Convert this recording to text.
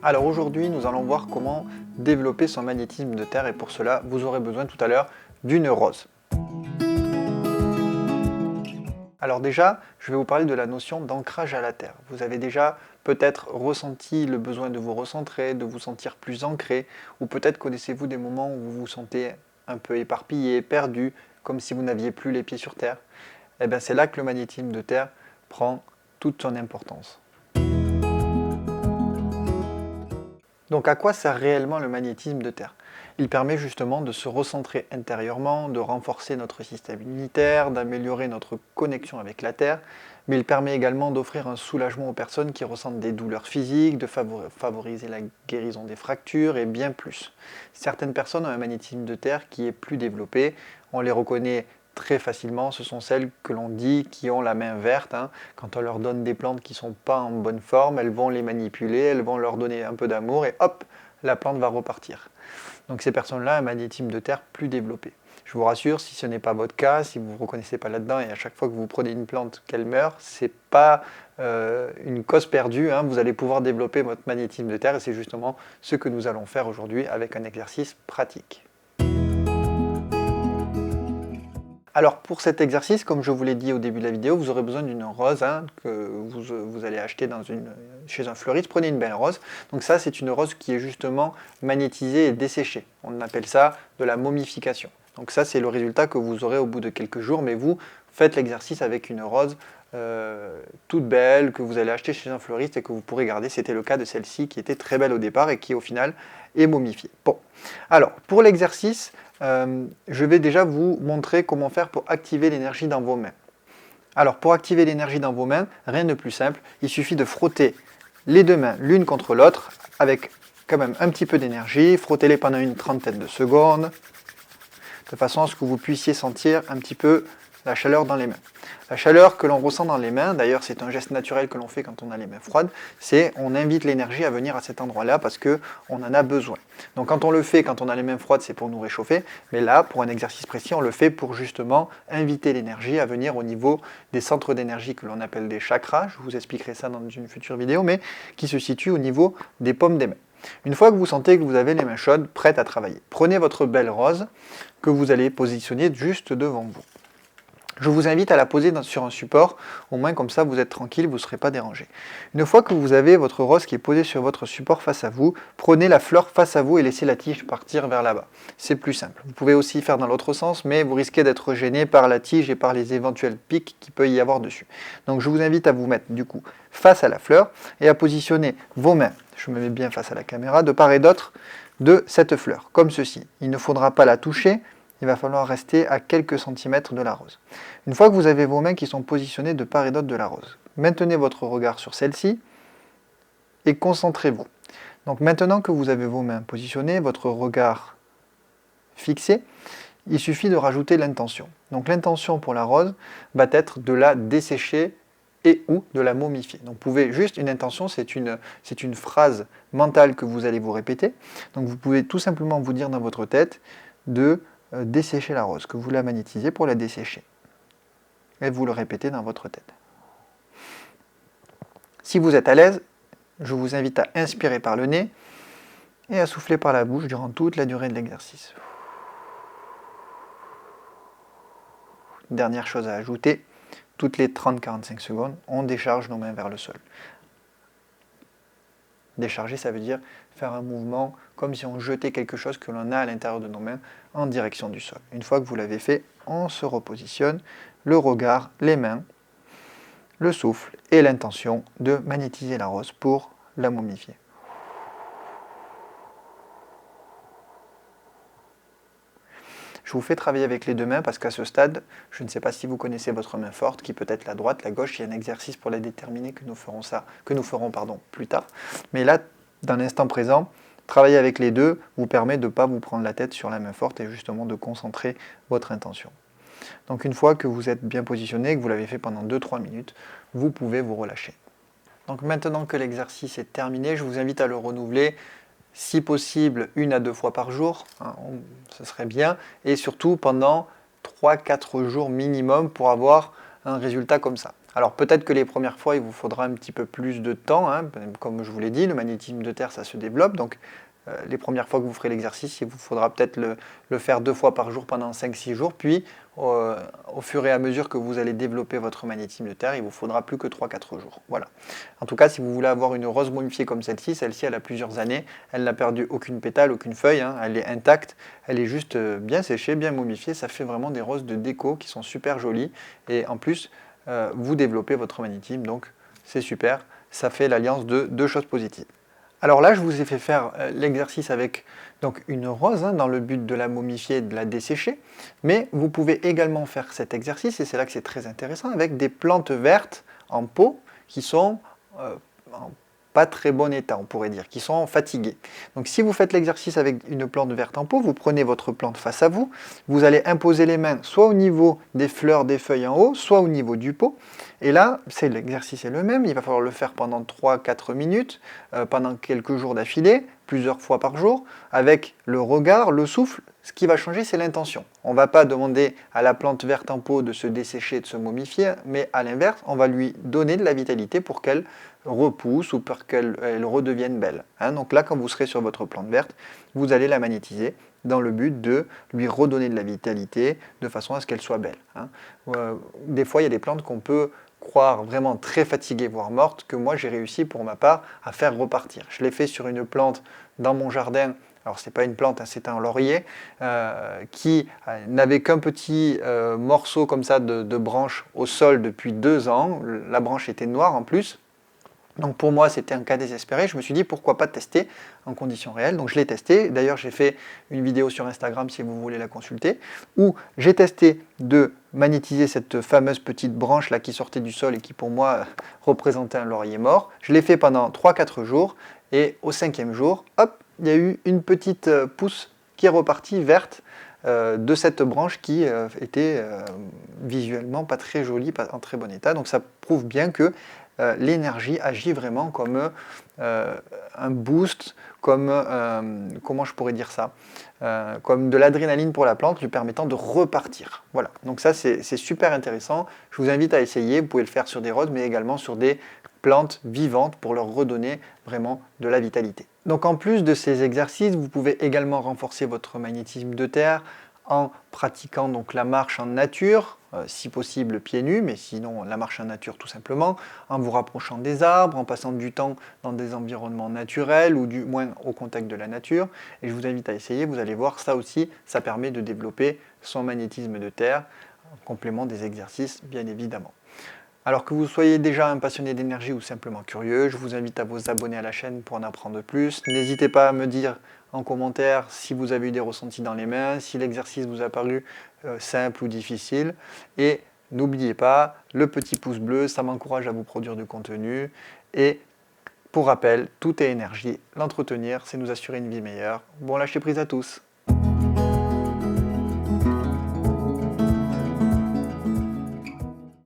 Alors aujourd'hui, nous allons voir comment développer son magnétisme de terre et pour cela, vous aurez besoin tout à l'heure d'une rose. Alors déjà, je vais vous parler de la notion d'ancrage à la terre. Vous avez déjà peut-être ressenti le besoin de vous recentrer, de vous sentir plus ancré, ou peut-être connaissez-vous des moments où vous vous sentez un peu éparpillé, perdu, comme si vous n'aviez plus les pieds sur terre. Eh bien c'est là que le magnétisme de terre prend toute son importance. Donc à quoi sert réellement le magnétisme de terre? Il permet justement de se recentrer intérieurement, de renforcer notre système immunitaire, d'améliorer notre connexion avec la terre, mais il permet également d'offrir un soulagement aux personnes qui ressentent des douleurs physiques, de favoriser la guérison des fractures et bien plus. Certaines personnes ont un magnétisme de terre qui est plus développé, on les reconnaît très facilement, ce sont celles que l'on dit qui ont la main verte. Quand on leur donne des plantes qui ne sont pas en bonne forme, elles vont les manipuler, elles vont leur donner un peu d'amour et hop, la plante va repartir. Donc ces personnes-là ont un magnétisme de terre plus développé. Je vous rassure, si ce n'est pas votre cas, si vous ne vous reconnaissez pas là-dedans et à chaque fois que vous prenez une plante qu'elle meurt, ce n'est pas une cause perdue, vous allez pouvoir développer votre magnétisme de terre et c'est justement ce que nous allons faire aujourd'hui avec un exercice pratique. Alors pour cet exercice, comme je vous l'ai dit au début de la vidéo, vous aurez besoin d'une rose que vous allez acheter chez un fleuriste. Prenez une belle rose. Donc ça, c'est une rose qui est justement magnétisée et desséchée. On appelle ça de la momification. Donc ça, c'est le résultat que vous aurez au bout de quelques jours. Mais vous faites l'exercice avec une rose toute belle que vous allez acheter chez un fleuriste et que vous pourrez garder. C'était le cas de celle-ci qui était très belle au départ et qui au final est momifiée. Bon, alors pour l'exercice, je vais déjà vous montrer comment faire pour activer l'énergie dans vos mains. Alors pour activer l'énergie dans vos mains, rien de plus simple, il suffit de frotter les deux mains l'une contre l'autre avec quand même un petit peu d'énergie, frottez-les pendant une trentaine de secondes, de façon à ce que vous puissiez sentir un petit peu la chaleur dans les mains. La chaleur que l'on ressent dans les mains, d'ailleurs c'est un geste naturel que l'on fait quand on a les mains froides, c'est on invite l'énergie à venir à cet endroit-là parce qu'on en a besoin. Donc quand on le fait, quand on a les mains froides, c'est pour nous réchauffer, mais là, pour un exercice précis, on le fait pour justement inviter l'énergie à venir au niveau des centres d'énergie que l'on appelle des chakras, je vous expliquerai ça dans une future vidéo, mais qui se situent au niveau des paumes des mains. Une fois que vous sentez que vous avez les mains chaudes, prêtes à travailler, prenez votre belle rose que vous allez positionner juste devant vous. Je vous invite à la poser sur un support, au moins comme ça vous êtes tranquille, vous ne serez pas dérangé. Une fois que vous avez votre rose qui est posée sur votre support face à vous, prenez la fleur face à vous et laissez la tige partir vers là-bas. C'est plus simple. Vous pouvez aussi faire dans l'autre sens, mais vous risquez d'être gêné par la tige et par les éventuels pics qu'il peut y avoir dessus. Donc je vous invite à vous mettre du coup face à la fleur et à positionner vos mains, je me mets bien face à la caméra, de part et d'autre de cette fleur, comme ceci. Il ne faudra pas la toucher, il va falloir rester à quelques centimètres de la rose. Une fois que vous avez vos mains qui sont positionnées de part et d'autre de la rose, maintenez votre regard sur celle-ci et concentrez-vous. Donc maintenant que vous avez vos mains positionnées, votre regard fixé, il suffit de rajouter l'intention. Donc l'intention pour la rose va être de la dessécher et ou de la momifier. Donc vous pouvez juste une intention, c'est une phrase mentale que vous allez vous répéter. Donc vous pouvez tout simplement vous dire dans votre tête de dessécher la rose, que vous la magnétisez pour la dessécher. Et vous le répétez dans votre tête. Si vous êtes à l'aise, je vous invite à inspirer par le nez et à souffler par la bouche durant toute la durée de l'exercice. Dernière chose à ajouter, toutes les 30-45 secondes, on décharge nos mains vers le sol. Décharger, ça veut dire faire un mouvement comme si on jetait quelque chose que l'on a à l'intérieur de nos mains en direction du sol. Une fois que vous l'avez fait, on se repositionne, le regard, les mains, le souffle et l'intention de magnétiser la rose pour la momifier. Je vous fais travailler avec les deux mains parce qu'à ce stade, je ne sais pas si vous connaissez votre main forte, qui peut être la droite, la gauche, il y a un exercice pour la déterminer que nous ferons plus tard. Mais là, dans l'instant présent, travailler avec les deux vous permet de ne pas vous prendre la tête sur la main forte et justement de concentrer votre intention. Donc une fois que vous êtes bien positionné, que vous l'avez fait pendant 2-3 minutes, vous pouvez vous relâcher. Donc maintenant que l'exercice est terminé, je vous invite à le renouveler, si possible 1 à 2 fois par jour, ce serait bien, et surtout pendant 3-4 jours minimum pour avoir un résultat comme ça. Alors peut-être que les premières fois, il vous faudra un petit peu plus de temps, hein. Comme je vous l'ai dit, le magnétisme de terre, ça se développe, donc les premières fois que vous ferez l'exercice, il vous faudra peut-être le faire 2 fois par jour pendant 5-6 jours, puis au fur et à mesure que vous allez développer votre magnétisme de terre, il vous faudra plus que 3-4 jours. Voilà. En tout cas, si vous voulez avoir une rose momifiée comme celle-ci, elle a plusieurs années, elle n'a perdu aucune pétale, aucune feuille, hein, elle est intacte, elle est juste bien séchée, bien momifiée, ça fait vraiment des roses de déco qui sont super jolies, et en plus, vous développez votre magnétisme, donc c'est super, ça fait l'alliance de deux choses positives. Alors là, je vous ai fait faire l'exercice avec donc, une rose, hein, dans le but de la momifier et de la dessécher, mais vous pouvez également faire cet exercice, et c'est là que c'est très intéressant, avec des plantes vertes en pot qui sont en pas très bon état, on pourrait dire, qui sont fatiguées. Donc si vous faites l'exercice avec une plante verte en pot, vous prenez votre plante face à vous, vous allez imposer les mains soit au niveau des fleurs, des feuilles en haut, soit au niveau du pot, et là, l'exercice est le même, il va falloir le faire pendant 3-4 minutes, pendant quelques jours d'affilée, plusieurs fois par jour, avec le regard, le souffle. Ce qui va changer, c'est l'intention. On ne va pas demander à la plante verte en pot de se dessécher, de se momifier, mais à l'inverse, on va lui donner de la vitalité pour qu'elle repousse ou pour qu'elle redevienne belle. Hein, donc là, quand vous serez sur votre plante verte, vous allez la magnétiser dans le but de lui redonner de la vitalité de façon à ce qu'elle soit belle. Hein. Des fois, il y a des plantes qu'on peut croire vraiment très fatiguées, voire mortes, que moi j'ai réussi pour ma part à faire repartir. Je l'ai fait sur une plante dans mon jardin. Alors c'est pas une plante, hein, c'est un laurier qui n'avait qu'un petit morceau comme ça de branche au sol depuis 2 ans. La branche était noire en plus. Donc pour moi, c'était un cas désespéré. Je me suis dit, pourquoi pas tester en conditions réelles. Donc je l'ai testé. D'ailleurs, j'ai fait une vidéo sur Instagram si vous voulez la consulter, où j'ai testé de magnétiser cette fameuse petite branche là qui sortait du sol et qui pour moi représentait un laurier mort. Je l'ai fait pendant 3-4 jours et au 5e jour, hop, il y a eu une petite pousse qui est repartie verte de cette branche qui était visuellement pas très jolie, pas en très bon état. Donc ça prouve bien que l'énergie agit vraiment comme un boost, comme, comment je pourrais dire ça, comme de l'adrénaline pour la plante lui permettant de repartir. Voilà, donc ça c'est super intéressant. Je vous invite à essayer, vous pouvez le faire sur des roses, mais également sur des plantes vivantes pour leur redonner vraiment de la vitalité. Donc en plus de ces exercices, vous pouvez également renforcer votre magnétisme de terre en pratiquant donc la marche en nature, si possible pieds nus, mais sinon la marche en nature tout simplement, en vous rapprochant des arbres, en passant du temps dans des environnements naturels ou du moins au contact de la nature. Et je vous invite à essayer, vous allez voir, ça aussi, ça permet de développer son magnétisme de terre, en complément des exercices bien évidemment. Alors que vous soyez déjà un passionné d'énergie ou simplement curieux, je vous invite à vous abonner à la chaîne pour en apprendre plus. N'hésitez pas à me dire en commentaire si vous avez eu des ressentis dans les mains, si l'exercice vous a paru simple ou difficile. Et n'oubliez pas, le petit pouce bleu, ça m'encourage à vous produire du contenu. Et pour rappel, tout est énergie. L'entretenir, c'est nous assurer une vie meilleure. Bon lâcher prise à tous.